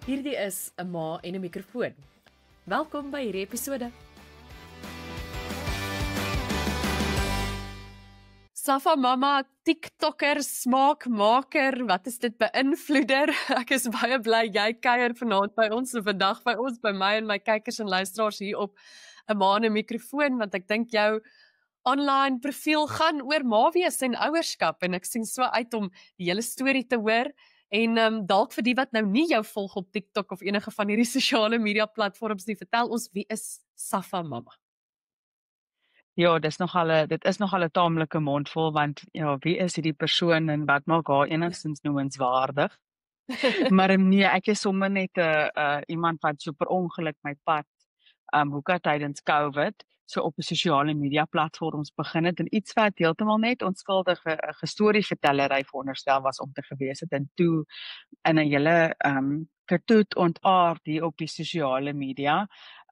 Hierdie is 'n ma en 'n mikrofoon. Welkom by hierdie episode. Safa Mama, TikToker, smaakmaker, wat is dit beïnvloeder? Ek is baie bly jy kuier vanaand by ons en vandag by ons, by my en my kykers en luisteraars hier op 'n ma en 'n mikrofoon, want ek dink jou online profiel gaan oor ma wees en ouerskap en ek sien so uit om die hele storie te hoor. En dalk vir die wat nou nie jou volg op TikTok of enige van hierdie sosiale media platforms nie, vertel ons wie is Safa Mama? Ja, dit is nogal 'n taamlike mondvol, want ja, wie is hierdie persoon en wat maak haar enigstens noemenswaardig? Maar nee, ek is sommer net 'n iemand wat so per ongeluk my pad hoeka tydens COVID so op 'n sosiale media platforms begin het en iets wat heeltemal net onskuldige storievertellery veronderstel was om te gewees het en toe in 'n hele katoet ontaard hier op die sosiale media.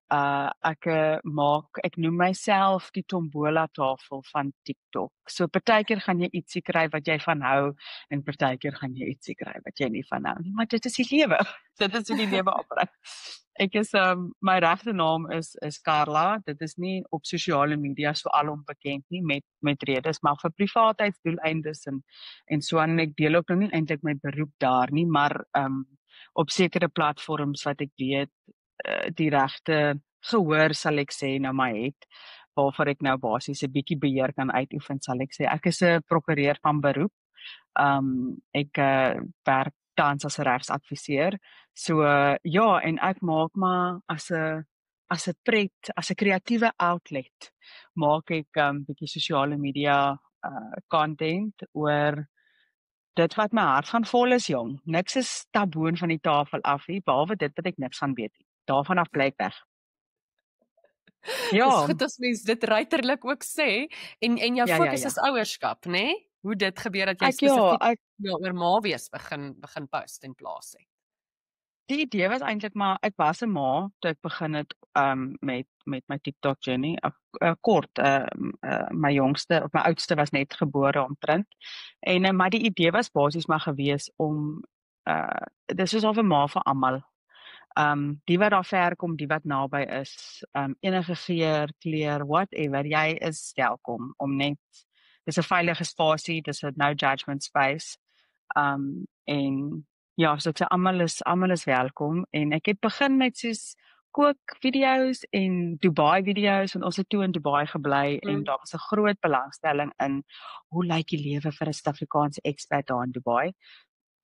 Ek noem myself die tombola tafel van TikTok. So partykeer gaan jy ietsie kry wat jy van hou en partykeer gaan jy ietsie kry wat jy nie van hou nie, maar dit is die lewe. Dit is hoe die lewe opbring. Ek is my regte naam is Carla. Dit is nie op sosiale media so alom bekend nie met redes, maar vir privaatheidsdoeleindes en so aan. Ek deel ook nog nie eintlik my beroep daar nie, maar op sekere platforms wat ek weet die regte gehoor sal ek sê na my het, waarvoor ek nou basies 'n bietjie beheer kan uitoefen, sal ek sê. Ek is 'n prokureur van beroep. Ek werk tans as 'n regsadviseur. So ja, en ek maak maar as 'n kreatiewe outlet maak ek bietjie sosiale media content oor dit wat my hart van vol is, jong. Niks is taboon van die tafel af nie, behalwe dit wat ek niks van weet nie. Daarvan af bly ek weg. Ja. Dis goed as mens dit ruiterlik ook sê en jou fokus is ouerskap, nê? Nee? Hoe dit gebeur dat jy spesifiek oor ma wees begin post en plaas het. Die idee was eintlik maar ek was 'n ma toe ek begin het met my TikTok journey. Kort, my jongste of my oudste was net gebore omtrent. En maar die idee was basies maar gewees om dis is of 'n ma vir almal. Die wat daar ver kom, die wat naby is, enige geur, kleur, whatever, jy is welkom om net, dis 'n veilige spasie, dis 'n no judgment space, en ja, so ek sê, almal is welkom, en ek het begin met soos kookvideo's en Dubai video's, en ons het toe in Dubai gebly, en daar was 'n groot belangstelling in, hoe lyk die lewe vir 'n Suid-Afrikaanse expat daar in Dubai,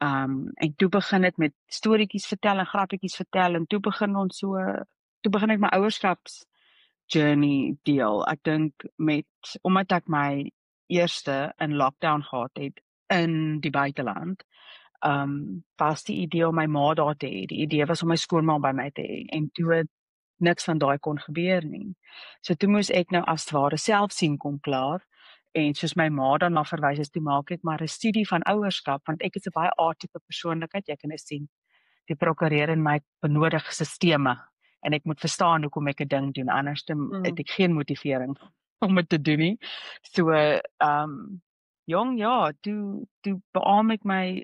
en toe begin het met storieetjies vertel en grappietjies vertel en toe begin ek my ouerskaps journey deel. Ek dink omdat ek my eerste in lockdown gehad het in die buiteland, was die idee om my ma daar te hê. Die idee was om my skoonma by my te hê en toe het niks van daai kon gebeur nie. So toe moes ek nou as ware self sien kom klaar. En soos my ma daarna verwys is, toe maak ek maar 'n studie van ouerskap, want ek is 'n baie A-tipe persoonlikheid, jy kan dit sien. Die prokureur in my benodig sisteme, en ek moet verstaan hoekom ek 'n ding doen, anders het ek geen motivering om dit te doen nie. So, jong, ja, toe beaam ek my,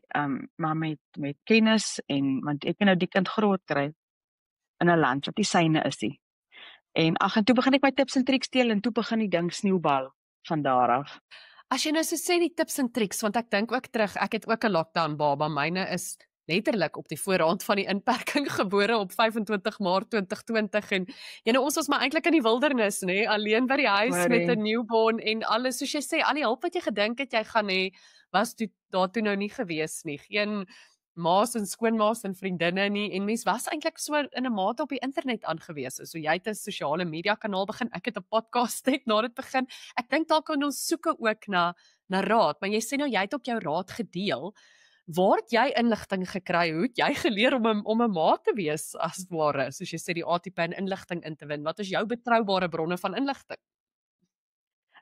maar met kennis, en, want ek nou die kind groot kry, in 'n land wat die syne is nie. En toe begin ek my tips en triks deel, en toe begin die ding sneeubal. Van daar af. As jy nou so sê die tips en triks, want ek dink ook terug, ek het ook 'n lockdown baba, myne is letterlik op die voorrand van die inperking gebore op 25 Maart 2020 en ons was maar eintlik in die wildernis, nê, alleen by die huis met 'n newborn en alles, soos jy sê, al die hulp wat jy gedink het jy gaan hê, was daartoe nou nie gewees nie. Geen maas en skoonmaas en vriendinne nie, en mens was eintlik so in 'n mate op die internet aangewese. So jy het 'n sosiale media kanaal begin, ek het 'n podcast net na dit begin. Ek dink dalk kan ons soeke ook na raad, maar jy sê nou jy het ook jou raad gedeel. Waar het jy inligting gekry? Hoe het jy geleer om 'n ma te wees as ware, soos jy sê die A-tipe en inligting in te win? Wat is jou betroubare bronne van inligting?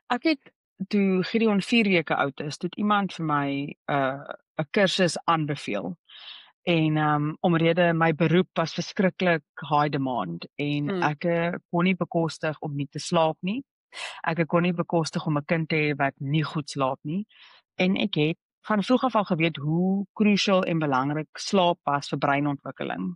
Ek het toe Gideon 4 weke oud is, het iemand vir my 'n kursus aanbeveel. En omrede my beroep was verskriklik high demand en ek kon nie bekostig om nie te slaap nie. Ek kon nie bekostig om 'n kind te hê wat nie goed slaap nie. En ek het van vroeg af al geweet hoe crucial en belangrik slaap was vir breinontwikkeling.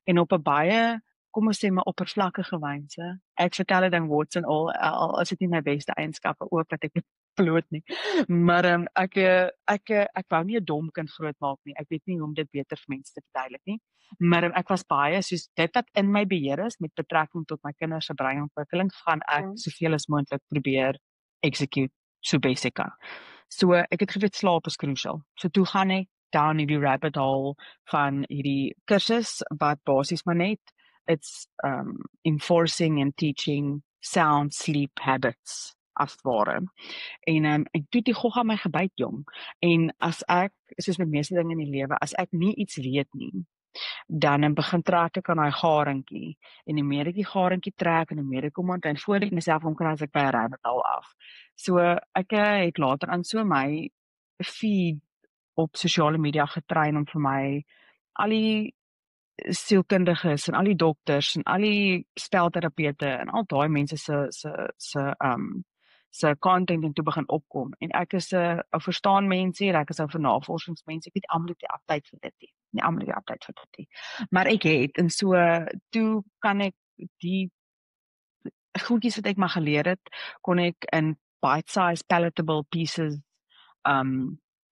en op 'n baie, kom ons sê maar oppervlakkige wyse. Ek vertel dit dan warts en al is dit nie my beste eienskappe ook dat ek dit bloot nie. Maar ek wou nie 'n dom kind grootmaak nie. Ek weet nie hoe om dit beter vir mense te verduidelik nie. Maar ek was baie soos dit wat in my beheer is met betrekking tot my kinders se breinontwikkeling, gaan ek soveel as moontlik probeer execute so best ek kan. So ek het geweet slaap is crucial. So toe gaan ek down hierdie rabbit hole van hierdie kursus wat basies maar net it's enforcing and teaching sound sleep habits as ware. En toe die gogga my gebyt jong. En as ek soos met meeste dinge in die lewe, as ek nie iets weet nie, dan begin trek ek aan daai garingkie en hoe meer ek die garingkie trek en hoe meer ek kom aan en voor ek myself omkry as ek by 'n rabbit hole af. So ek het later aan so my feed op sosiale media getrein om vir my al die sielkundiges en al die dokters en al die spelterapeute en al daai mense se content en toe begin opkom en ek is 'n verstaan mense hier, ek is 'n navorsingsmens, ek het almal die update vir dit nie almal die update vir dit nie, maar ek het en so toe kan ek die goedjies wat ek maar geleer het, kon ek in bite-sized palatable pieces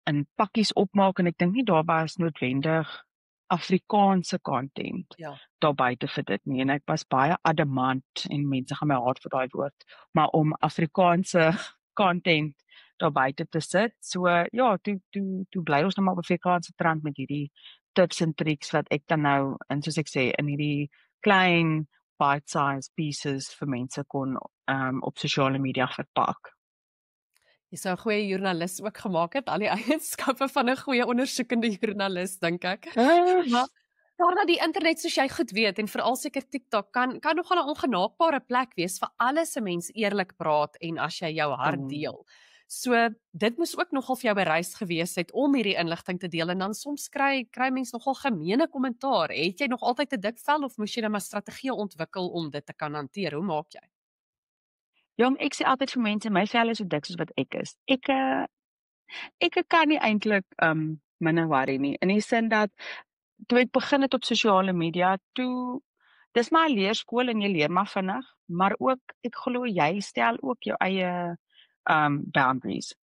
in pakkies opmaak en ek dink nie daarby is noodwendig Afrikaanse content daar buite vir dit nie en ek was baie adamant en mense gaan my haat vir daai woord, maar om Afrikaanse content daar buite te sit. So ja, toe bly ons nou maar op Afrikaanse trant met hierdie tips en tricks wat ek dan nou en soos ek sê in hierdie klein bite-sized pieces vir mense kon op sosiale media verpak. Jy sou 'n goeie joernalis ook gemaak het, al die eienskappe van 'n goeie ondersoekende joernalis dink ek. Maar daarna die internet soos jy goed weet en veral seker TikTok kan nogal 'n ongenaakbare plek wees vir alles 'n mens eerlik praat en as jy jou hart deel. So dit moes ook nogal vir jou bereis gewees het om hierdie inligting te deel en dan soms kry mens nogal gemeene kommentaar. Het jy nog altyd 'n dik vel of moes jy dan maar strategieë ontwikkel om dit te kan hanteer? Hoe maak jy? Jong, ek sê altyd vir mense, my vel is so dik soos wat ek is. Ek kan nie eintlik minder worry nie. In die sin dat toe ek begin het op sosiale media, dis maar 'n leerskool en jy leer maar vinnig, maar ook ek glo jy stel ook jou eie boundaries.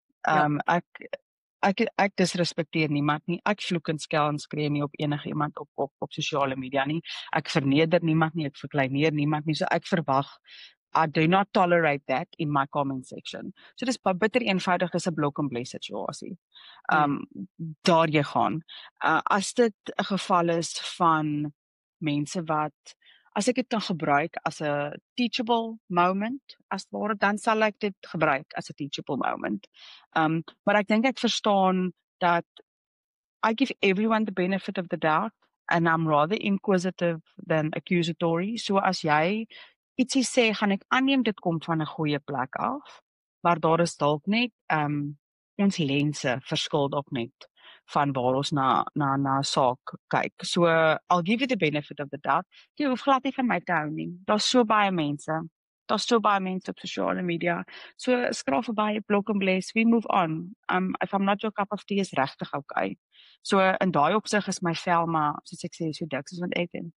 Ek disrespekteer niemand nie. Ek vloek en skel en skree nie op enige iemand op sosiale media nie. Ek verneder niemand nie, ek verkleineer niemand nie. So ek verwag I do not tolerate that in my comment section. So dis bitter eenvoudig, dis 'n blok en bless situasie. Daar jy gaan. As dit 'n geval is van mense wat as ek dit kan gebruik as 'n teachable moment, as ware dan sal ek dit gebruik as 'n teachable moment. Maar ek dink ek verstaan dat I give everyone the benefit of the doubt and I'm rather inquisitive than accusatory. So as jy ietsie sê, gaan ek aanneem dit kom van 'n goeie plek af, maar daar is dalk net ons lense verskil dalk net van waar ons na 'n saak kyk. So I'll give you the benefit of the doubt. Jy hoef glad nie van my te hou nie. Daar's so baie mense. Daar's so baie mense op sosiale media. So skraap verby, blok en bless, we move on. If I'm not your cup of tea is regtig okay. So in daai opsig is my vel maar soos ek sê so dik soos wat ek is.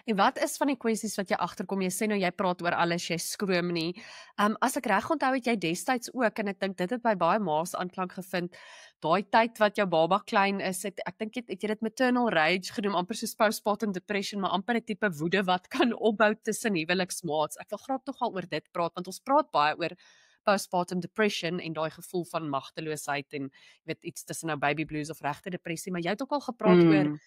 En wat is van die kwessies wat jy agterkom? Jy sê nou jy praat oor alles, jy skroom nie. As ek reg onthou het jy destyds ook en ek dink dit het by baie ma's aanklank gevind. Daai tyd wat jou baba klein is, ek dink het jy dit maternal rage genoem, amper soos postpartum depression, maar amper 'n tipe woede wat kan opbou tussen huweliksmaats. Ek wil graag nogal oor dit praat want ons praat baie oor postpartum depression en daai gevoel van magteloosheid en jy weet iets tussen nou baby blues of regte depressie, maar jy het ook al gepraat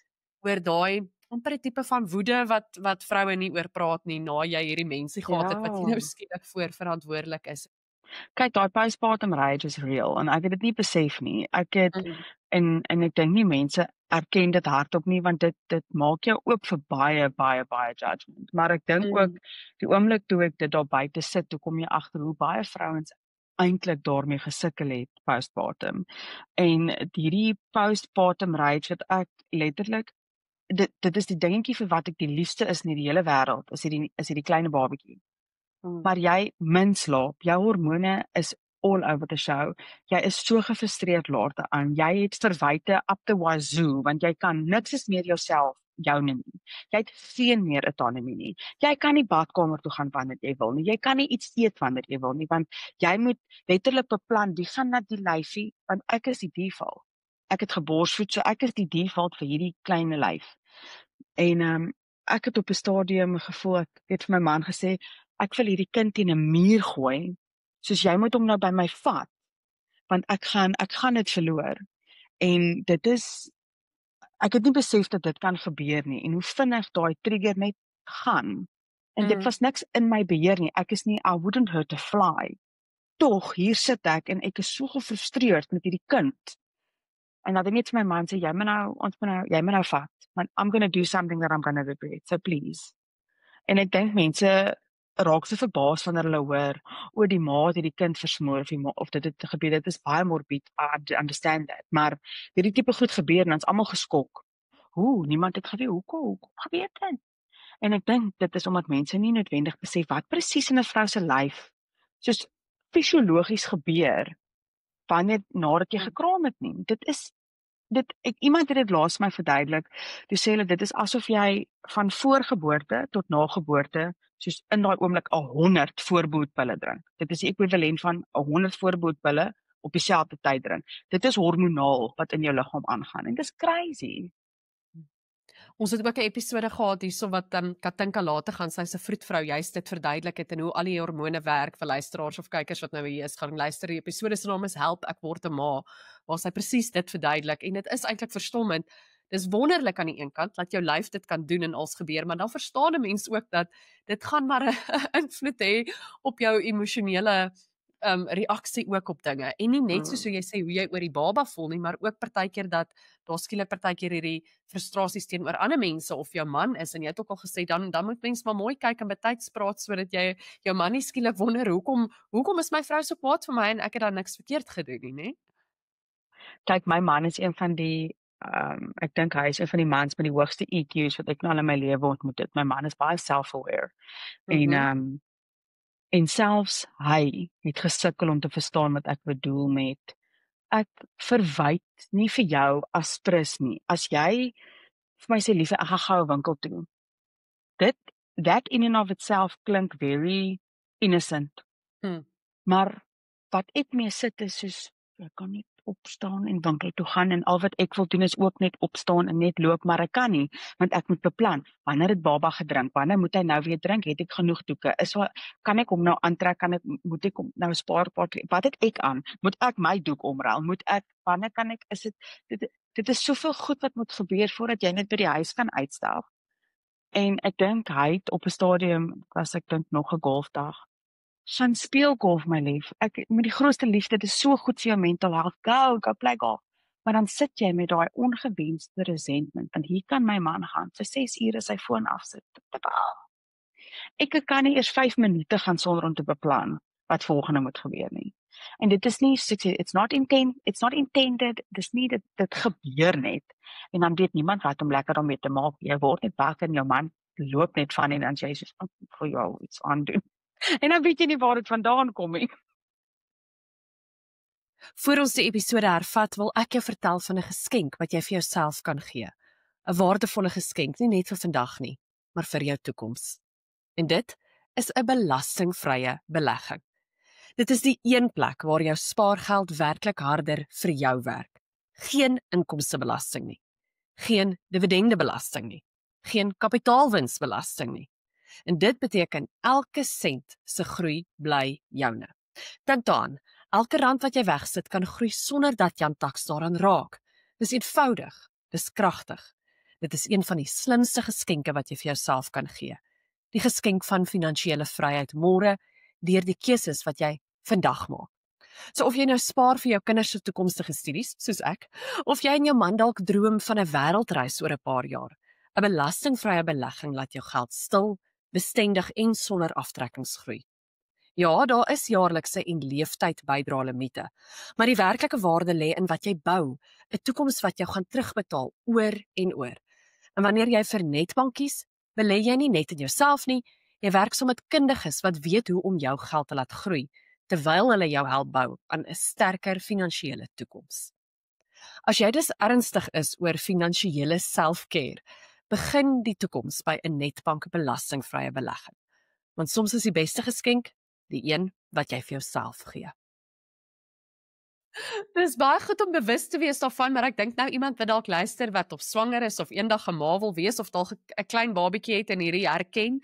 oor daai amper 'n tipe van woede wat vroue nie oor praat nie na jy hierdie mensie gehad het wat jy nou skielik voor verantwoordelik is. Kyk, daai postpartum rage is real en ek het dit nie besef nie. Ek het en ek dink nie mense erken dit hardop nie want dit maak jou oop vir baie judgment. Maar ek dink ook die oomblik toe ek dit daar buite sit, toe kom jy agter hoe baie vrouens eintlik daarmee gesukkel het postpartum. En hierdie postpartum rage wat ek letterlik dit is die dingetjie vir wat ek die liefste is in die hele wêreld, is hierdie klein babatjie. Maar jy min slaap, jou hormone is all over the show. Jy is so gefrustreerd later aan. Jy het verwyte up the wazoo want jy kan niks is meer jouself joune nie. Jy het geen meer autonomie nie. Jy kan nie badkamer toe gaan wanneer jy wil nie. Jy kan nie iets eet wanneer jy wil nie, want jy moet letterlik beplan, wie gaan na die lyfie, want ek is die default. Ek het geborsvoed, so ek is die default vir hierdie klein lyf. En ek het op 'n stadium gevoel, ek het vir my man gesê, ek wil hierdie kind teen 'n muur gooi, soos jy moet hom nou by my vat, want ek gaan dit verloor. En dit is, ek het nie besef dat dit kan gebeur nie, en hoe vinnig daai trigger net gaan. En dit was niks in my beheer nie, ek is nie, I wouldn't hurt a fly. Tog, hier sit ek, en ek is so gefrustreerd met hierdie kind. En dan net vir my man sê, jy moet nou vat, want I'm going to do something that I'm going to regret, so please. En ek dink mense raak so verbaas wanneer hulle hoor, o, die ma het hierdie kind versmoor, of dit het gebeur, dit is baie morbid, I understand that, maar hierdie tipe goed gebeur, en ons almal geskok. Niemand het geweet, hoekom gebeur dit? En ek dink, dit is omdat mense nie noodwendig besef, wat presies in 'n vrou se lyf, soos fisiologies gebeur, wanneer nadat jy gekraam het nie. Iemand het dit laas my verduidelik, toe sê hulle, dit is asof jy van voorgeboorte tot nageboorte, soos in daai oomblik 100 voorbehoedpille drink. Dit is die ekwivalent van 100 voorbehoedpille op dieselfde tyd drink. Dit is hormonaal wat in jou liggaam aangaan, en dit is crazy. Ons het ook 'n episode gehad hierso wat Katinka later gaan, sy's 'n vroedvrou, juist dit verduidelik het en hoe al die hormone werk vir luisteraars of kykers wat nou hier is, gaan luister. Die episode se naam is Help, ek word 'n ma, waar sy presies dit verduidelik, en dit is eintlik verstommend. Dis wonderlik aan die een kant dat jou lyf dit kan doen en als gebeur, maar dan verstaan 'n mens ook dat dit gaan maar 'n invloed hê op jou emosionele reaksie ook op dinge, en nie net soos jy sê hoe jy oor die baba voel nie, maar ook partykeer dat daar skielik partykeer hierdie frustrasies teenoor ander mense of jou man is, en jy het ook al gesê, dan moet mens maar mooi kyk en betyds praat, sodat jy jou man nie skielik wonder, hoekom is my vrou so kwaad vir my en ek het dan niks verkeerd gedoen nie, né? Kyk, my man is een van die, ek dink hy is een van die mans met die hoogste EQ's wat ek nou al in my lewe ontmoet het. My man is baie self-aware. En selfs hy het gesukkel om te verstaan wat ek bedoel met, ek verwyd nie vir jou as prins nie. As jy vir my sê, liefde, ek gaan gou 'n winkel toe. That in and of itself klink very innocent. Maar wat ek mee sit is soos, ek kan nie opstaan en winkel toe gaan, en al wat ek wil doen is ook net opstaan en net loop, maar ek kan nie, want ek moet beplan, wanneer het baba gedrink, wanneer moet hy nou weer drink, het ek genoeg doeke, kan ek hom nou aantrek, moet ek hom nou spaarpad, wat het ek aan, moet ek my doek omruil, wanneer kan ek, dit is soveel goed wat moet gebeur, voordat jy net by die huis kan uitstap, en ek dink, hy het op 'n stadium, was ek dink nog 'n golfdag, gaan speel golf, my lief. Ek met die grootste liefde, dit is so goed vir jou mental health. Go play golf. Maar dan sit jy met daai ongewenste resentment, want hier kan my man gaan, vir 6 ure sy foon afsit. Ek kan nie eers 5 minute gaan sonder om te beplan wat volgende moet gebeur nie. En dit is nie, it's not intended, dis nie, dit gebeur net. En dan weet niemand wat om lekker om mee te maak. Jy word net wakker en jou man loop net van, en dan jy soos, vir jou iets aandoen. En dan weet jy nie waar dit vandaan kom nie. Voor ons die episode hervat, wil ek jou vertel van 'n geskenk wat jy vir jouself kan gee. 'n Waardevolle geskenk, nie net vir vandag nie, maar vir jou toekoms. En dit is 'n belastingvrye belegging. Dit is die een plek waar jou spaargeld werklik harder vir jou werk. Geen inkomstebelasting nie. Geen dividendebelasting nie. Geen kapitaalwinsbelasting nie. En dit beteken elke sent se groei bly joune. Dink daaraan, elke rand wat jy wegsit kan groei sonder dat jy aan taks daaraan raak. Dis eenvoudig, dis kragtig. Dit is een van die slimste geskenke wat jy vir jouself kan gee. Die geskenk van finansiële vryheid môre deur die keuses wat jy vandag maak. So of jy nou spaar vir jou kinders se toekomstige studies, soos ek, of jy en jou man dalk droom van 'n wêreldreis oor 'n paar jaar, 'n belastingvrye belegging laat jou geld stil, bestendig en sonder aftrekkings groei. Ja, daar is jaarlikse en leeftyd bydra limite, maar die werklike waarde lê in wat jy bou, 'n toekoms wat jou gaan terugbetaal oor en oor. En wanneer jy vir Nedbank kies, belê jy nie net in jouself nie, jy werk saam met kundiges wat weet hoe om jou geld te laat groei, terwyl hulle jou help bou aan 'n sterker finansiële toekoms. As jy dus ernstig is oor finansiële self-care, Begin die toekoms by 'n Netbank belastingvrye belegging. Want soms is die beste geskenk die een wat jy vir jouself gee. Dis baie goed om bewus te wees daarvan, maar ek dink nou iemand wat dalk luister wat of swanger is of eendag 'n ma wil wees of dalk 'n klein babatjie het en hierdie herken.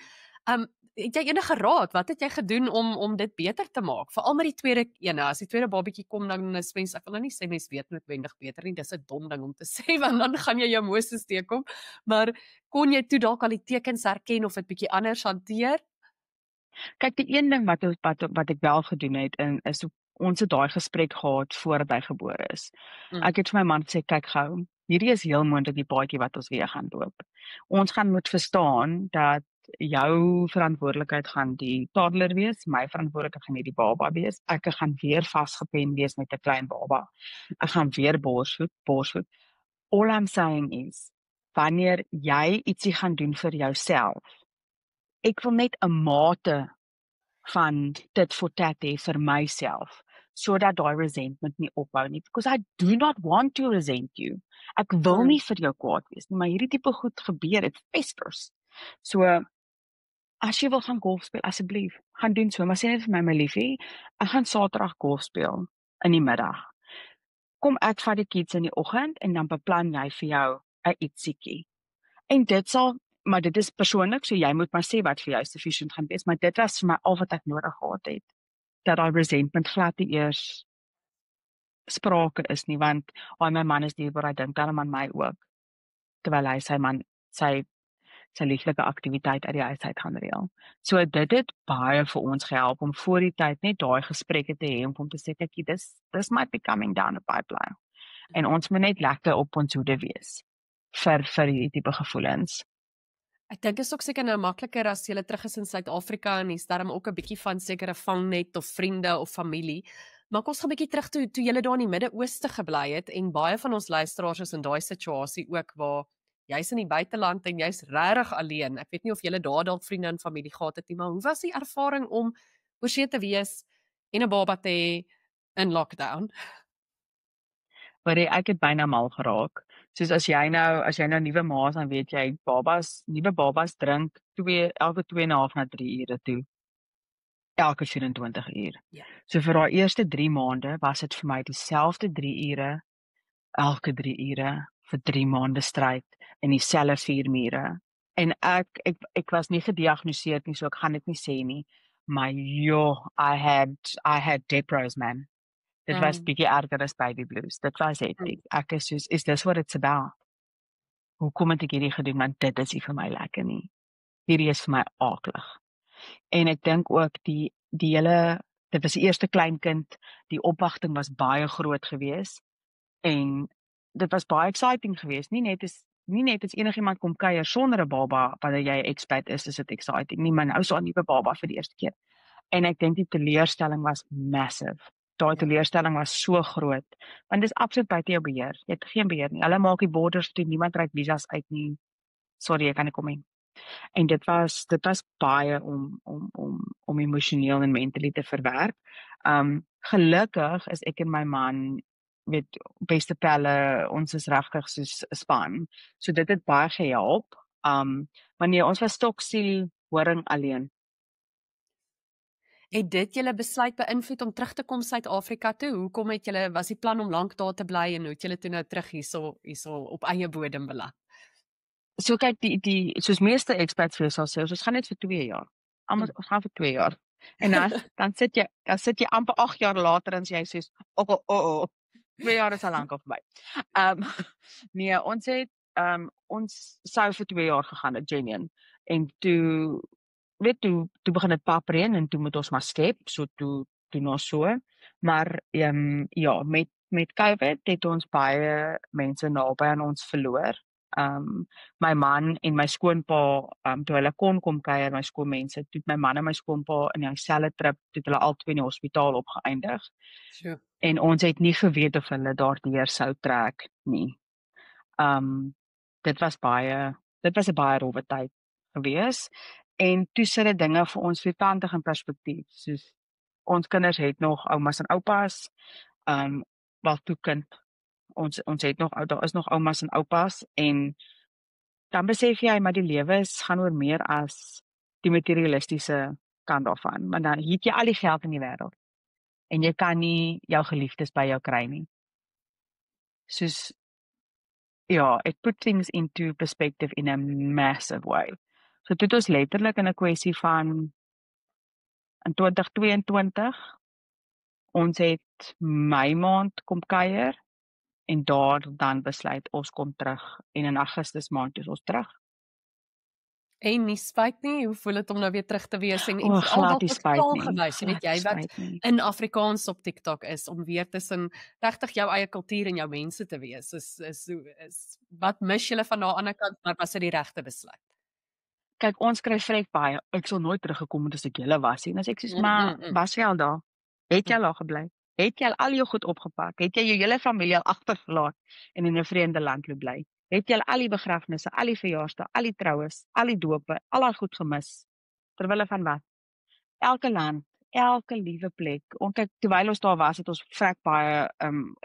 Het jy enige raad? Wat het jy gedoen om dit beter te maak? Veral met die tweede een. As die tweede babatjie kom, dan is mens, ek wil nou nie sê mens weet noodwendig beter nie. Dis 'n dom ding om te sê, want dan gaan jy jou Moses teekom. Maar kon jy toe dalk al die tekens herken of dit bietjie anders hanteer? Kyk, die een ding wat ek wel gedoen het is ons het daai gesprek gehad voordat hy gebore is. Ek het vir my man gesê, kyk gou, hierdie is heel moontlik die paadjie wat ons weer gaan loop. Ons gaan moet verstaan dat jou verantwoordelikheid gaan die toddler wees, my verantwoordelikheid gaan die baba wees. Ek gaan weer vasgepen wees met 'n klein baba. Ek gaan weer borsvoed. All I'm saying is, wanneer jy ietsie gaan doen vir jouself, ek wil net 'n mate van dit for tat hê vir myself, sodat daai resentment nie ophou nie, because I do not want to resent you. Ek wil nie vir jou kwaad wees nie, maar hierdie tipe goed gebeur, dit festers. So, as jy wil gaan golf speel, asseblief, gaan doen so, maar sê net vir my liefie, ek gaan Saterdag golf speel, in die middag. Kom ek vat die kids in die oggend, en dan beplan jy vir jou 'n ietsiekie. En dit sal, maar dit is persoonlik, so jy moet maar sê wat vir jou sufficient gaan wees, maar dit was vir my al wat ek nodig gehad het, dat daai resentment glad nie eers sprake is nie, want my man is dierbaar, hy dink dan aan my ook, terwyl hy sy lieflike aktiwiteit uit die huis uit gaan reël. So dit het baie vir ons gehelp om voor die tyd net daai gesprekke te hê, om te sê, kyk, this might be coming down the pipeline. En ons moet net lekker op ons hoede wees vir hierdie tipe gevoelens. Ek dink is ook seker nou makliker as jy terug is in Suid-Afrika en hier's darm ook 'n bietjie van sekere vangnet of vriende of familie. Maar kom ons gaan 'n bietjie terug toe jy daar in die Midde-Ooste gebly het en baie van ons luisteraars is in daai situasie ook waar jy's in die buiteland en jy's regtig alleen. Ek weet nie of jy daar dalk vriende en familie gehad het nie, maar hoe was die ervaring om oorsee te wees en 'n baba te hê in lockdown? Maar ek het byna mal geraak. Soos as jy nou nuwe ma's, dan weet jy, nuwe babas drink elke 2,5 na 3 ure toe. Elke 24 uur. Ja. So vir daai eerste 3 maande was dit vir my dieselfde 3 ure, elke 3 ure, vir 3 maande stryd, en dieselfde 4 mure. En ek was nie gediagnoseer nie, so ek gaan dit nie sê nie, maar I had Depression, man. Dit was bietjie erger as baby blues. Dit was hectic. Ek is soos, is this what it's about? Hoekom het ek hierdie gedoen? Want dit is nie vir my lekker nie. Hierdie is vir my aaklig. En ek dink ook dit was die eerste kleinkind, die opwagting was baie groot geweest. En dit was baie exciting geweest. Nie net as enigiemand kom kuier sonder 'n baba, wanneer jy 'n expat is dit exciting nie, maar nou so 'n nuwe baba vir die eerste keer. En ek dink die teleurstelling was massive. Daai teleurstelling was so groot, want dit is absoluut buite jou beheer. Jy het geen beheer nie. Hulle maak die borders toe, niemand trek visas uit nie. Sorry, ek kan nie kom nie. En dit was baie om emosioneel en mentally te verwerk. Gelukkig is ek en my man met beste pelle, ons is regtig soos 'n span. So dit het baie gehelp. Maar nee, ons was stoksiel horing alleen. Het dit julle besluit beïnvloed om terug te kom Suid-Afrika toe? Hoekom het julle, was die plan om lank daar te bly en hoe het julle toe nou terug hierso op eie bodem beland? So kyk, soos meeste expats vir sal sê, ons gaan net vir 2 jaar. Ons gaan vir 2 jaar. En dan sit jy amper 8 jaar later en jy sê, 2 jaar is al lank verby. Nee, ons sou vir 2 jaar gegaan het, genuine. En toe begin dit papreën en toe moet ons maar skep, so toe ons so. Maar ja, met COVID het ons baie mense naby aan ons verloor. My man en my skoonpa, toe hulle kom kuier, my skoonmense, toe my man en my skoonpa in dieselfde trip, toe hulle albei in die hospitaal opgeëindig. Sure. En ons het nie geweet of hulle daardeur sou trek nie. Dit was 'n baie rowwe tyd gewees. En toe sit dit dinge vir ons vierkantig in perspektief, soos ons kinders het nog oumas en oupas, wel toe kind, ons het nog, daar is nog oumas en oupas, en dan besef jy maar die lewe gaan oor meer as die materialistiese kant daarvan, want dan het jy al die geld in die wêreld en jy kan nie jou geliefdes by jou kry nie. Soos ja, it put things into perspective in a massive way. So dit is letterlik in 'n kwessie van in 2022 ons het Mei maand kom kuier en daar dan besluit ons kom terug en in Augustus maand is ons terug. En nie spyt nie, hoe voel dit om nou weer terug te wees en O, veral glad dalk nie op spyt taal nie, gewys, jy weet jy glad wat spyt nie. in Afrikaans op TikTok is om weer tussen regtig jou eie kultuur en jou mense te wees. Is wat mis julle van daardie ander kant, maar was dit die regte besluit? Kyk, ons kry vrek baie, ek sal nooit teruggekom het as ek julle was nie. En as ek sê, maar was jy al daar? Het jy al daar gebly? Het jy al jou goed opgepak? Het jy jou hele familie al agtergelaat en in 'n vreemde land loop bly? Het jy al die begrafnisse, al die verjaarsdae, al die troues, al die dope, al daai goed gemis? Terwille van wat? Elke land, elke liewe plek. Kyk, terwyl ons daar was, het ons vrek baie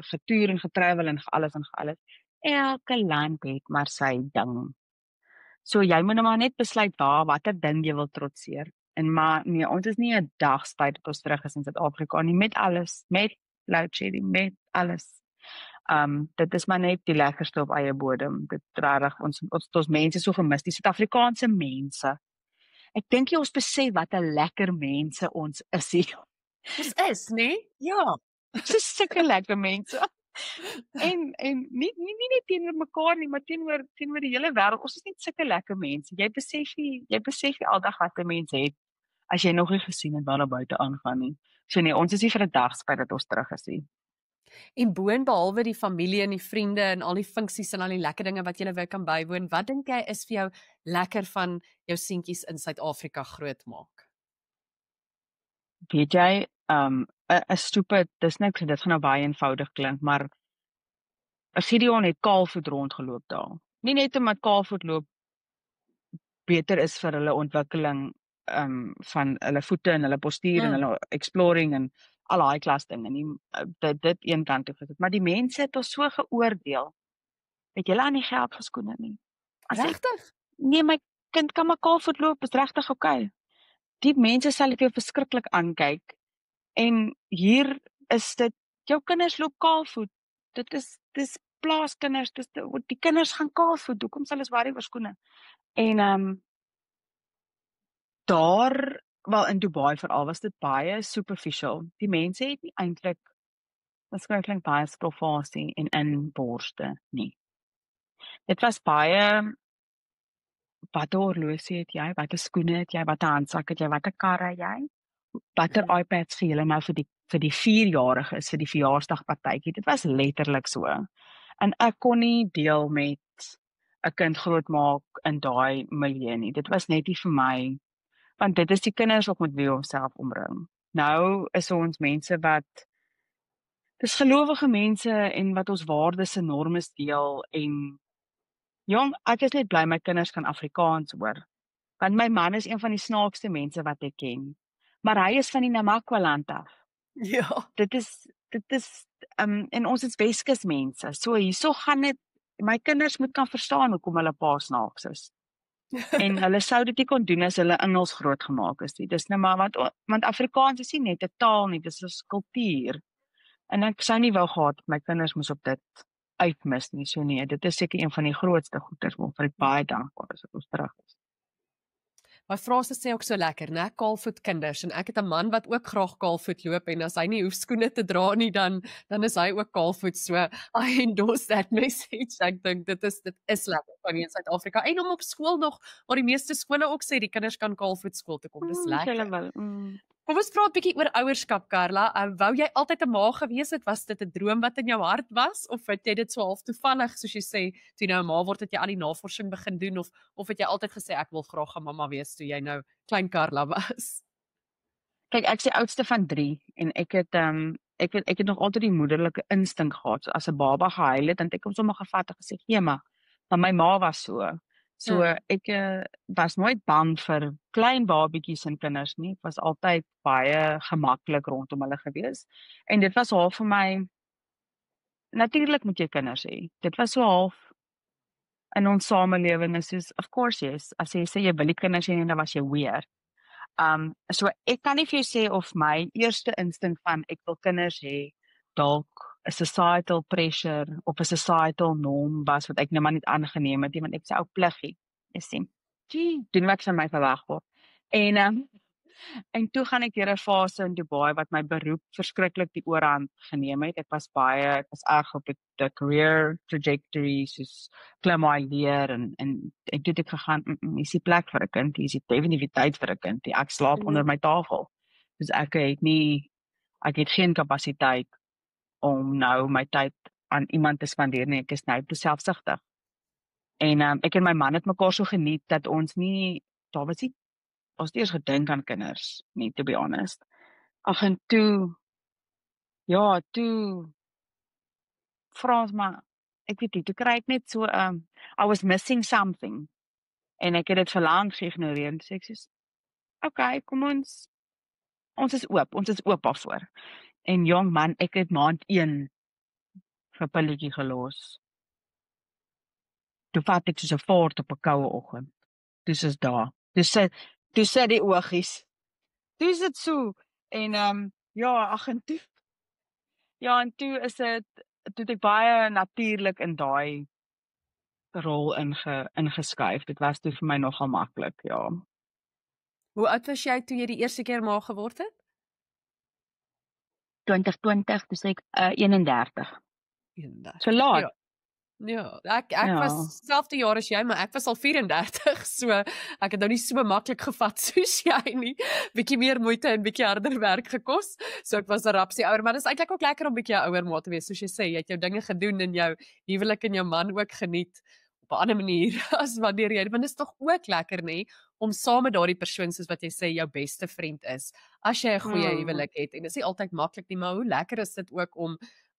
getoer en getravel en alles. Elke land het maar sy ding. So jy moet nou maar net besluit watter ding jy wil trotseer. En maar nee, ons is nie 'n dag spyt dat ons terug is in Suid-Afrika nie, met alles, met load shedding, met alles. Dit is maar net die lekkerste op eie bodem. Dit regtig ons mense so gemis, die Suid-Afrikaanse mense. Ek dink jy ons besef wat 'n lekker mense ons is hier. Ons is, né? Ja. Ons is sulke lekker mense. En nie net teenoor mekaar nie, maar teenoor die hele wêreld. Ons is net sulke lekker mense. Jy besef nie aldag wat 'n mens het as jy nog nie gesien het wat daar buite aangaan nie. So nee, ons is nie vir 'n dag spyt dat ons terug is nie. En boonbehalwe die familie en die vriende en al die funksies en al die lekker dinge wat jy weer kan bywoon, wat dink jy is vir jou lekker van jou seentjies in Suid-Afrika grootmaak? Weet jy, 'n stupid, dis niks, dit gaan nou baie eenvoudig klink, maar Gideon het kaalvoet rondgeloop daar. Nie net omdat kaalvoet loop beter is vir hulle ontwikkeling van hulle voete en hulle postuur en hulle exploring en al daai klas dinge nie, dit een kant toe gesit, maar die mense het ons so geoordeel. Het julle aan die geld geskoene nie? Regtig? Nee, my kind kan maar kaalvoet loop, is regtig okay. Die mense sal dit jou verskriklik aankyk. En hier is dit jou kinders loop kaalvoet. Dis plaaskinders, die kinders gaan kaalvoet. Hoekom sal ons worry oor skoene? En daar, wel in Dubai veral, was dit baie superficial. Die mense het nie eintlik beskryflik baie profasie en inborste nie. Dit was baie watter horlosie het jy, watter skoene het jy, watter handsak het jy, watter kar het jy? Watter iPads gee julle nou vir die 4-jariges, vir die verjaarsdagpartytjie? Dit was letterlik so. En ek kon nie deel met 'n kind grootmaak in daai milieu nie. Dit was net nie vir my, want dit is die kinders wat met wie ons self omring. Nou is ons mense dis gelowige mense en wat ons waardes en normes deel en jong, ek is net bly my kinders kan Afrikaans hoor. Want my man is een van die snaakste mense wat ek ken. Maar hy is van die Namakwa-land af. Ja. Dit is en ons is Weskus mense. So hierso gaan dit, my kinders moet kan verstaan hoekom hulle pa snaaks is. En hulle sou dit nie kon doen as hulle Engels groot gemaak is nie. Dis nou maar want Afrikaans is nie net 'n taal nie, dis 'n kultuur. En ek sou nie wou gehad my kinders moes op dit uitmis nie. So nee, dit is seker een van die grootste goeders waarvoor ek baie dankbaar is dat ons terug is. My vrou sê ook so lekker, né? Kaalvoet kinders, en ek het 'n man wat ook graag kaalvoet loop en as hy nie hoef skoene te dra nie, dan is hy ook kaalvoet. So I endorse that message. Ek dink dit is lekker van hier in Suid-Afrika en om op skool nog, waar die meeste skole ook sê die kinders kan kaalvoet skool toe kom. Dis lekker. Kom ons praat 'n bietjie oor ouerskap, Karla. Wou jy altyd 'n ma gewees het? Was dit 'n droom wat in jou hart was of het jy dit so half toevallig, soos jy sê, toe jy nou 'n ma word, het jy al die navorsing begin doen of het jy altyd gesê ek wil graag 'n mamma wees toe jy nou klein Karla was? Kyk, ek is die oudste van 3 en ek het nog altyd die moederlike instink gehad. So as 'n baba gehuil het, dan het ek hom sommer gevat en gesê, "Gee maar." Maar my ma was so. So ek was nooit bang vir klein babietjies en kinders nie. Ek was altyd baie gemaklik rondom hulle gewees. En dit was half vir my, natuurlik moet jy kinders hê. Dit was so half in ons samelewing is soos, of course yes, as jy sê jy wil die kinders hê, dan was jy weer. So ek kan nie vir jou sê of my eerste instink van ek wil kinders hê, dalk 'n societal pressure of 'n societal norm was wat ek nou maar net aangeneem het, want ek sê ou pluggie, jy sien. Doen wat van my verwag word. En toe gaan ek deur 'n fase in Dubai wat my beroep verskriklik die oorhand geneem het. Ek was erg op die career trajectory, soos klim my leer en toe het ek gegaan, hier is die plek vir 'n kind, hier is die definitiwiteit vir 'n kind. Ek slaap onder my tafel. Dus ek het geen kapasiteit om nou my tyd aan iemand te spandeer nie. Ek is nou te selfsugtig. En ek en my man het mekaar so geniet dat ons nie, daar was nie, ons het eers gedink aan kinders nie, to be honest. Ag, en toe vra ons maar, ek weet nie, toe kry ek net so, I was missing something, en ek het dit vir lank geïgnoreer, en sê ek soos, okay, kom ons is oop daarvoor. En jong man, ek het maand 1 vir pilletjie gelos. Toe vat ek soos 'n vaart op 'n koue oggend. Toe is daar. Toe sit die oogies. Toe is dit so. En en toe is dit, toe het ek baie natuurlik in daai rol ingeskuif. Dit was toe vir my nogal maklik, ja. Hoe oud was jy toe jy die eerste keer ma geword het? 2020, toe sê ek 31. 31. So laat. Ja, ek was selfde jaar as jy, maar ek was al 34, so ek het nou nie so maklik gevat soos jy nie. Bietjie meer moeite en bietjie harder werk gekos. So ek was 'n rapsie ouer, maar dit is eintlik ook lekker om bietjie ouer ma te wees, soos jy sê, jy het jou dinge gedoen en jou huwelik en jou man ook geniet op 'n ander manier as wanneer jy, want dit is tog ook lekker nê, om saam met daardie persoon soos wat jy sê jou beste vriend is, as jy 'n goeie huwelik het. En dit is nie altyd maklik nie, maar hoe lekker is dit ook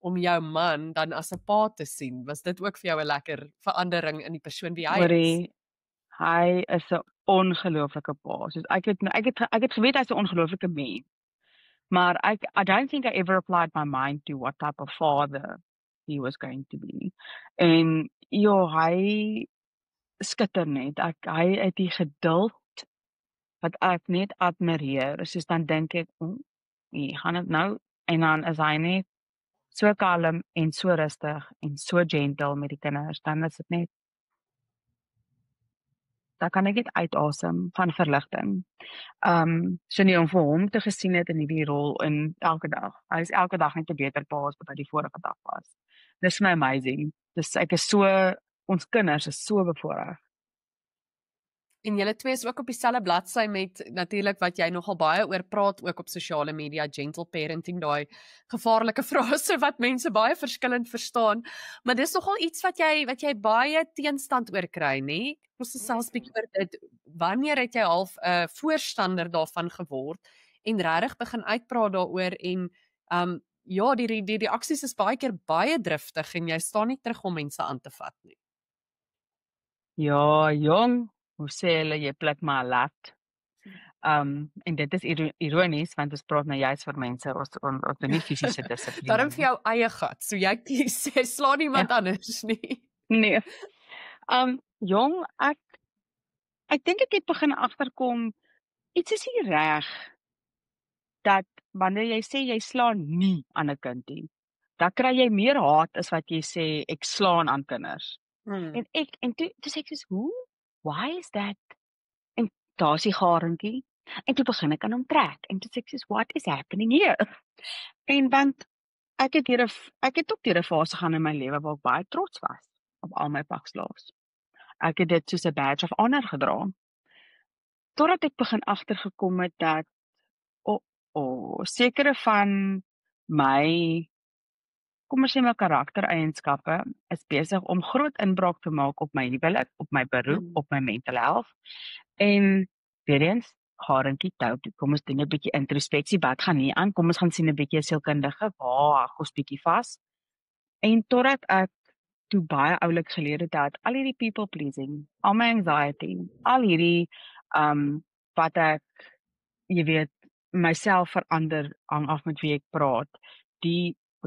om jou man dan as 'n pa te sien? Was dit ook vir jou 'n lekker verandering in die persoon wie hy is? Hy is 'n ongelooflike pa. Soos ek het geweet hy's 'n ongelooflike mens. Maar I don't think I ever applied my mind to what type of father he was going to be. En hy skitter net. Hy het die geduld wat ek net admireer. Soos dan dink ek, hier gaan dit nou, en dan is hy net so kalm en so rustig en so gentle met die kinders, dan is dit net, daar kan ek net uitasem van verligting. So nie om vir hom te gesien het in hierdie rol in elke dag. Hy is elke dag net 'n beter pa as wat hy die vorige dag was. Dis my amazing. Ons kinders is so bevoorreg. En julle twee is ook op dieselfde bladsy met natuurlik wat jy nogal baie oor praat ook op sosiale media, gentle parenting, daai gevaarlike frase wat mense baie verskillend verstaan, maar dis nogal iets wat jy baie teenstand oor kry, nê? Ons is selfs bietjie oor dit. Wanneer het jy half 'n voorstander daarvan geword en regtig begin uitpraat daaroor en die reaksies is baie keer baie driftig en jy staan nie terug om mense aan te vat nie. Ja, jong, hoe sê hulle, jy pluk maar laat. En dit is ironies, want ons praat nou juist vir mense, ons nie fisiese dissipline. Daarom vir jou eie gat, so jy slaan niemand anders nie. Nee. Jong, ek dink ek het begin agterkom, iets is nie reg, dat wanneer jy sê jy slaan nie aan 'n kind nie, dan kry jy meer haat as wat jy sê ek slaan aan kinders. En toe sê ek soos, why is that? En daar is die garentjie, en toe begin ek aan hom trek, en toe sê ek soos, what is happening here? En want, ek het ook deur 'n fase gaan in my lewe waar ek baie trots was, op al my pakslaas. Ek het dit soos 'n badge of honor gedra, totdat ek begin agtergekom het dat, sekere van my, kom ons sê my karaktereienskappe, is besig om groot inbraak te maak op my huwelik, op my beroep, op my mental health. En weer eens, garentjie tou, kom ons doen 'n bietjie introspeksie, wat gaan nie aan, kom ons gaan sien 'n bietjie 'n sielkundige, hag ons bietjie vas. En totdat ek toe baie oulik geleer het dat al hierdie people pleasing, al my anxiety, al hierdie wat ek, jy weet, myself verander hang af met wie ek praat,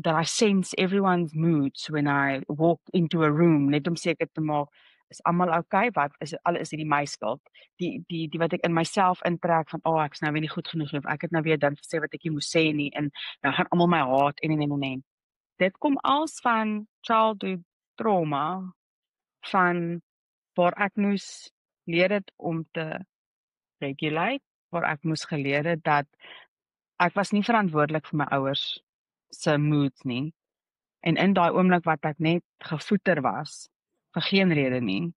that I sense everyone's moods when I walk into a room, net om seker te maak, is almal okay, wat is dit my skuld? Die wat ek in myself intrek van ek's nou weer nie goed genoeg nie, of ek het nou weer dan gesê wat ek nie moes sê nie en nou gaan almal my haat en. Dit kom als van childhood trauma van waar ek moes leer het om te regulate, waar ek moes geleer het dat ek was nie verantwoordelik vir my ouers se moods nie. En in daai oomblik wat ek net gevoeder was vir geen rede nie,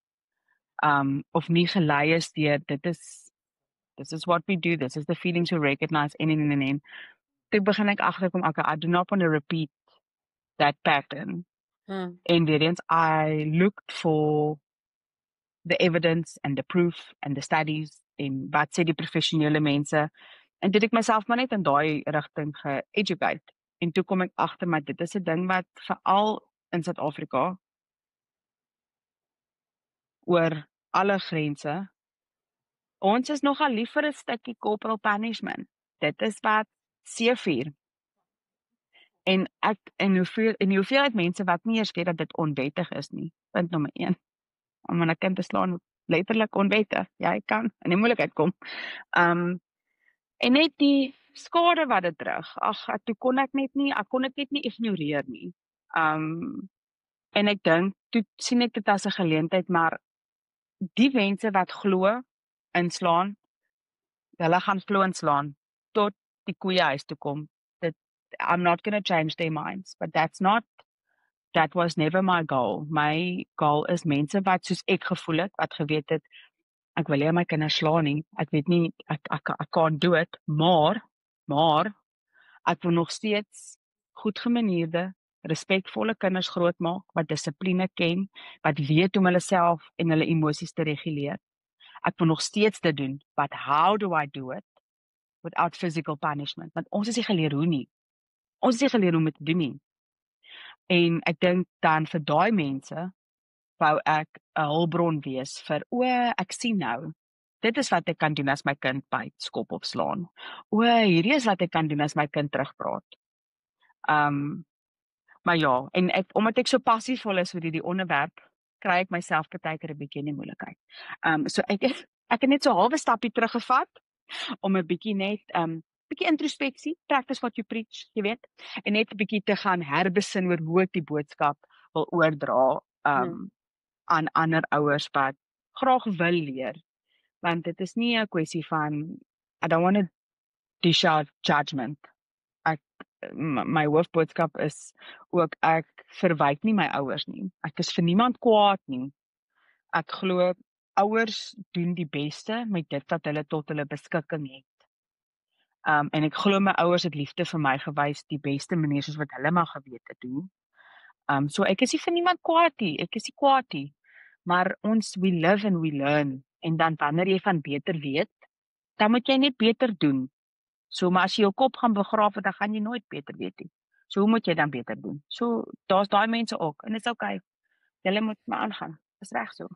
of nie gelei is deur this is what we do, this is the feelings we recognize en. Toe begin ek agterkom, okay, I do not want to repeat that pattern. En weer eens, I looked for the evidence and the proof and the studies en wat sê die professionele mense, en dit ek myself maar net in daai rigting ge-educate. En toe kom ek agter, maar dit is 'n ding wat veral in Suid-Afrika oor alle grense, ons is nogal lief vir 'n stukkie corporal punishment. Dit is wat seevier. En die hoeveelheid mense wat nie eers weet dat dit onwettig is nie. Punt nommer 1. Om 'n kind te slaan, letterlik onwettig. Jy kan in die moeilikheid kom. En net die skade wat dit terug. Toe kon ek net nie ignoreer nie. En ek dink, toe sien ek dit as 'n geleentheid, maar die mense wat glo inslaan, hulle gaan glo inslaan tot die koeie huis toe kom. I'm not going to change their minds, but that was never my goal. My goal is mense wat soos ek gevoel het, wat geweet het, ek wil nie my kinders slaan nie, ek weet nie, ek can't do it, maar, ek wil nog steeds goed gemanierde, respekvolle kinders grootmaak, wat dissipline ken, wat weet om hulle self en hulle emosies te reguleer. Ek wil nog steeds dit doen, but how do I do it without physical punishment? Want ons is nie geleer hoe nie. Ons is nie geleer hoe om dit te doen nie. En ek dink dan vir daai mense wou ek 'n hulpbron wees vir, ek sien nou, dit is wat ek kan doen as my kind byt, skop of slaan. Hierdie is wat ek kan doen as my kind terugpraat. Maar ja, en omdat ek so passievol is oor die onderwerp, kry ek myself partykeer 'n bietjie in die moeilikheid. So ek het net so 'n halwe stappie teruggevat om 'n bietjie net bietjie introspeksie, practice what you preach, jy weet, en net 'n bietjie te gaan herbesin oor hoe ek die boodskap wil oordra aan ander ouers wat graag wil leer, want dit is nie 'n kwessie van I don't want to dish out judgment. My hoofboodskap is ook, ek verwyk nie my ouers nie. Ek is vir niemand kwaad nie. Ek glo ouers doen die beste met dit wat hulle tot hulle beskikking het. En ek glo my ouers het liefde vir my gewys die beste manier soos wat hulle maar geweet het doen. So ek is nie vir niemand kwaad nie, maar we live and we learn, en dan wanneer jy van beter weet, dan moet jy net beter doen. So, maar as jy jou kop gaan begrawe, dan gaan jy nooit beter weet nie. So, hoe moet jy dan beter doen? So, daar's daai mense ook, en dit is okay. Julle moet maar aangaan, is reg so.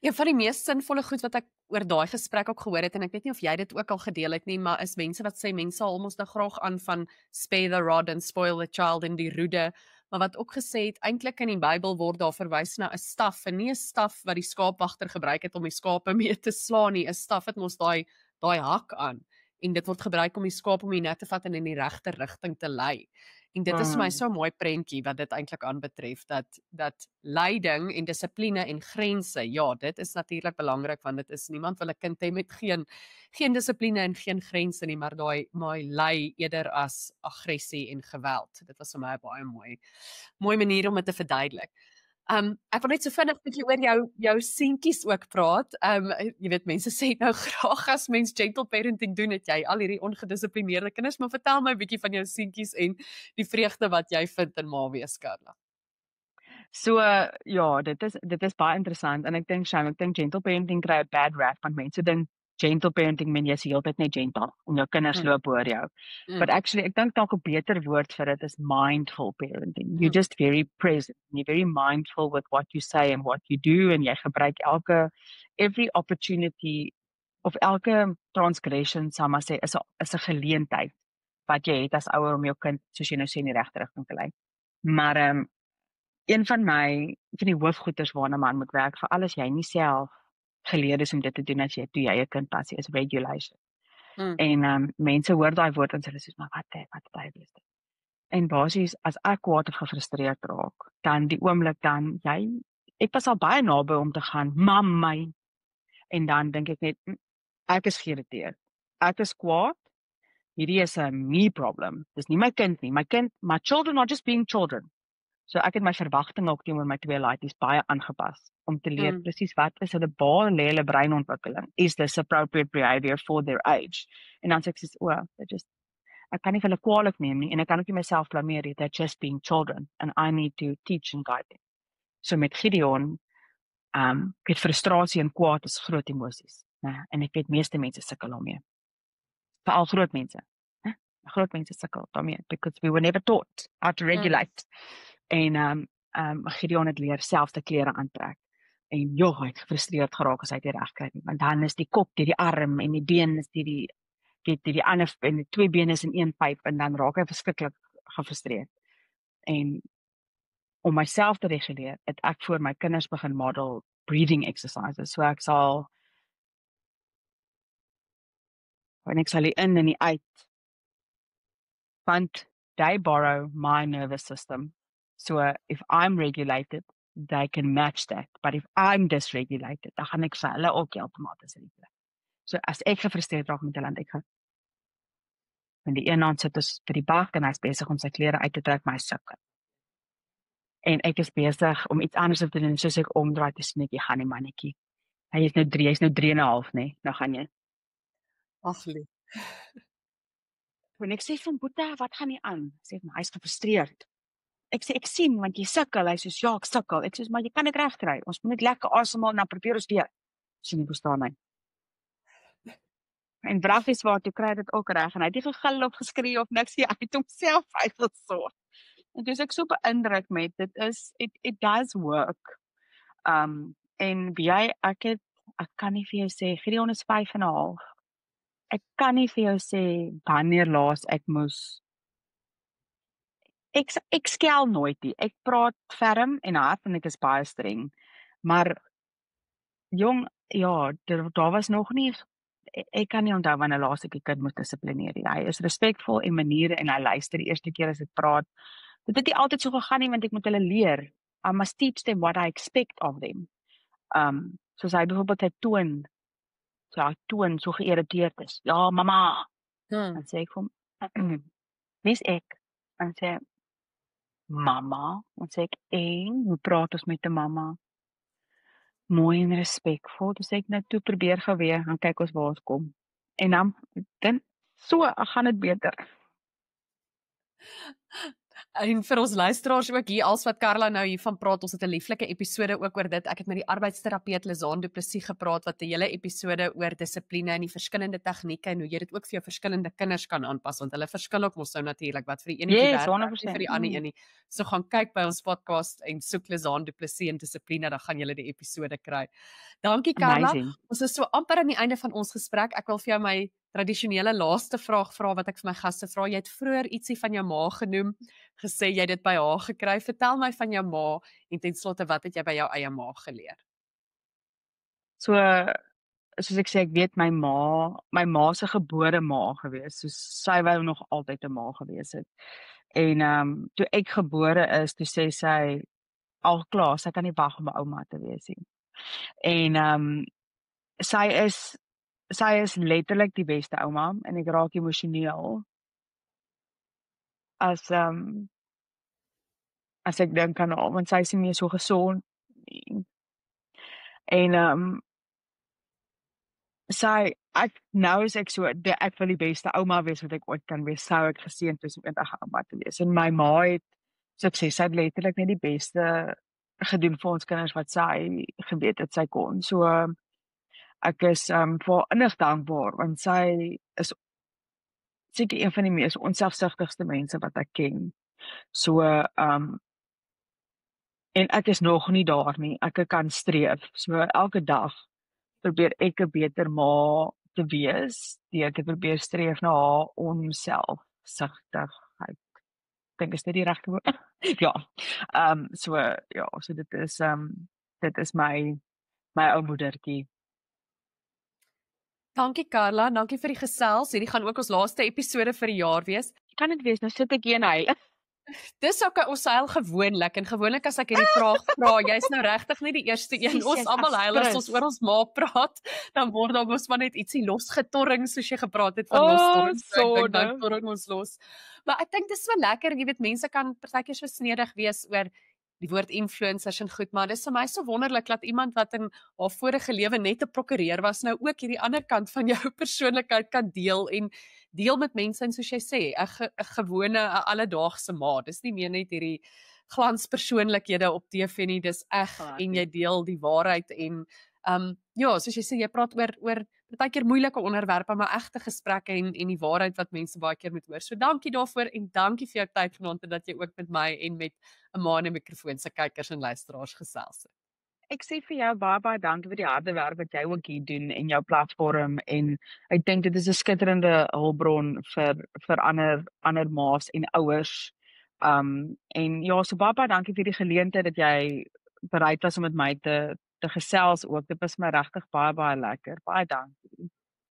Een van die mees sinvolle goed wat ek oor daai gesprek ook gehoor het, en ek weet nie of jy dit ook al gedeel het nie, maar is mense wat sê, mense haal ons nou graag aan van spare the rod and spoil the child in die roede, maar wat ook gesê het, eintlik in die Bybel word daar verwys na 'n staf, en nie 'n staf wat die skaapwagter gebruik het om die skape mee te slaan nie, 'n staf het mos daai hak aan, en dit word gebruik om die skaap om die net te vat en in die regte rigting te lei. En dit is vir my so 'n mooi prentjie wat dit eintlik aanbetref, dat leiding en dissipline en grense, ja, dit is natuurlik belangrik, want dit is niemand wil 'n kind hê met geen dissipline en geen grense nie, maar daai lei eerder as aggressie en geweld. Dit was vir my 'n baie mooi manier om dit te verduidelik. Ek wil net so vinnig 'n bietjie oor jou seentjies ook praat. Jy weet, mense sê nou graag as mens gentle parenting doen, het jy al hierdie ongedissiplineerde kinders, maar vertel my 'n bietjie van jou seentjies en die vreugde wat jy vind in ma wees, Karla. So, ja, dit is baie interessant, en ek dink gentle parenting kry 'n bad rap, want mense dink gentle parenting men jy is heeltyd net gentle, en jou kinders loop oor jou. But actually, ek dink dalk 'n beter woord vir dit is mindful parenting. You're just very present, you're very mindful with what you say and what you do, en jy gebruik every opportunity, of elke transgression, sal maar sê, is 'n geleentheid, wat jy het as ouer om jou kind, soos jy nou sê, in die regte rigting te lei. Maar, een van die hoofgoeders waarna man moet werk, vir alles jy nie self geleer is om dit te doen as jy toe jy 'n kind was, is regulation. Mm. En mense hoor daai woord en hulle sê maar wat is dit? En basies as ek kwaad of gefrustreerd raak, dan die oomblik dan ek was al baie naby om te gaan, mamma, en dan dink ek net ek is geïrriteerd. Ek is kwaad. Hierdie is 'n me problem. Dis nie my kind nie. My children are just being children. So ek het my verwagtinge ook teenoor my twee laities baie aangepas om te leer presies wat is hulle lê hulle breinontwikkeling. Is this appropriate behavior for their age? En dan sê ek soos, ek kan nie vir hulle kwaadlik neem nie en ek kan ook nie myself blameer nie. They're just being children and I need to teach and guide them. So met Gideon, ek het frustrasie en kwaad is groot emosies, né? En ek weet meeste mense sukkel daarmee. Veral groot mense. Groot mense sukkel daarmee because we were never taught how to regulate. En Gideon het leer self te klere aantrek. En hy het gefrustreerd geraak as hy dit reg kry nie, want dan is die kop deur die arm en die been is die ander en die twee bene is in een pyp en dan raak hy verskriklik gefrustreerd. En om myself te reguleer, het ek vir my kinders begin model breathing exercises. So ek sal die in en die uit, want they borrow my nervous system. So if I'm regulated, they can match that. But if I'm dysregulated, dan gaan ek vir hulle ook outomaties reguleer. So as ek gefrustreerd raak met hulle, dan ek gaan in die een hand sit ons vir die bak en hy's besig om sy klere uit te trek, maar hy sukkel. En ek is besig om iets anders te doen, soos ek omdraai te sien, ek gaan nie mannetjie. Hy is nou 3 en 'n half, nê? Nou gaan jy. Ag lief. En ek sê van Boeta, wat gaan nie aan? Sê hy is gefrustreerd. Ek sê ek sien want jy sukkel. Hy sê ja, ek sukkel. Ek sê maar jy kan dit regkry. Ons moet net lekker asemhaal, dan probeer ons weer. Sien jy verstaan my? En braffies waar toe kry dit ook reg en hy het nie gegil of geskree of niks, hy het homself uitgesorg. En dis ek so beïndruk met dit is it does work. En ek kan nie vir jou sê Gideon is 5 en 'n half. Ek kan nie vir jou sê wanneer laas ek moes ek skel nooit nie. Ek praat ferm en hard en ek is baie streng. Maar jong, ja, daar was nog nie ek kan nie onthou wanneer laas ek die kind moes dissiplineer nie. Hy is respekvol en maniere en hy luister die eerste keer as ek praat. Dit het nie altyd so gegaan nie want ek moet hulle leer. I must teach them what I expect of them. Soos hy byvoorbeeld hy toon so geïrriteerd is. Ja, mamma. Dan sê ek vir hom, wie is ek? En sê mamma. Dan sê ek, hoe praat ons met 'n mamma? Mooi en respekvol. Dus ek net toe probeer gou weer, dan kyk ons waar ons kom. En dan so gaan dit beter. En vir ons luisteraars ook hier, als wat Carla nou hiervan praat, ons het 'n lieflike episode ook oor dit. Ek het met die arbeidsterapeut Lizaan Du Plessis gepraat wat 'n hele episode oor dissipline en die verskillende tegnieke en hoe jy dit ook vir jou verskillende kinders kan aanpas, want hulle verskil ook mos nou natuurlik wat vir die enetjie werk, vir die ander een nie. So gaan kyk by ons podcast en soek Lizaan Du Plessis en dissipline, dan gaan julle die episode kry. Dankie Carla. Amazing. Ons is so amper aan die einde van ons gesprek. Ek wil vir jou my tradisionele laaste vraag vra wat ek vir my gaste vra. Jy het vroeër ietsie van jou ma genoem, gesê jy dit by haar gekry. Vertel my van jou ma en ten slotte wat het jy by jou eie ma geleer? So soos ek sê, ek weet my ma se gebore ma gewees. So sy wou nog altyd 'n ma gewees het. En toe ek gebore is, toe sê sy al klaar, sy kan nie wag om 'n ouma te wees nie. En sy is letterlik die beste ouma en ek raak emosioneel as ek dink aan haar, want sy is nie meer so gesond nie. En nou is ek so, ek wil die beste ouma wees wat ek ooit kan wees, sou ek geseënd is om eendag 'n ouma te wees. En my ma het, so ek sê, sy het letterlik net die beste gedoen vir ons kinders wat sy geweet het sy kon. So ek is vir innig dankbaar, want sy is seker een van die mees onselfsugtigste mense wat ek ken. So en ek is nog nie daar nie. Ek kan streef. So elke dag probeer ek 'n beter ma te wees, deur te probeer streef na haar onselfsugtigheid. dink is dit die regte woord. Ja. So ja, so dit is my ou moedertjie. Dankie Karla, dankie vir die gesels. Hierdie gaan ook ons laaste episode vir die jaar wees. Kan dit wees, nou sit ek hier en hy. Dis ook ons huil gewoonlik en gewoonlik as ek hierdie vraag vra, jy's nou regtig nie die eerste een. Jesus, Ons almal huil as ons oor ons ma praat, dan word daar mos maar net ietsie losgetorring soos jy gepraat het van lostorring. So ek dink dan torring ons los. Maar ek dink dit is so lekker, jy weet mense kan partykeer so snedig wees oor die woord influencers en goed, maar dis vir my so wonderlik dat iemand wat in haar vorige lewe net 'n prokureur was, nou ook hierdie ander kant van jou persoonlikheid kan deel en deel met mense en soos jy sê, 'n gewone, 'n alledaagse ma. Dis nie meer net hierdie glanspersoonlikhede op TV nie, dis eg en jy deel die waarheid en ja, soos jy sê, jy praat oor partykeer moeilike onderwerpe, maar egte gesprekke en die waarheid wat mense baie keer moet hoor. So dankie daarvoor en dankie vir jou tyd vanaand en dat jy ook met my en met 'n ma en 'n mikrofoon se kykers en luisteraars gesels het. Ek sê vir jou baie dankie vir die harde werk wat jy ook hier doen en jou platform en ek dink dit is 'n skitterende hulpbron vir ander ma's en ouers. En ja, so baie dankie vir die geleentheid dat jy bereid was om met my te gesels ook. Dit was my regtig baie lekker. Baie dankie.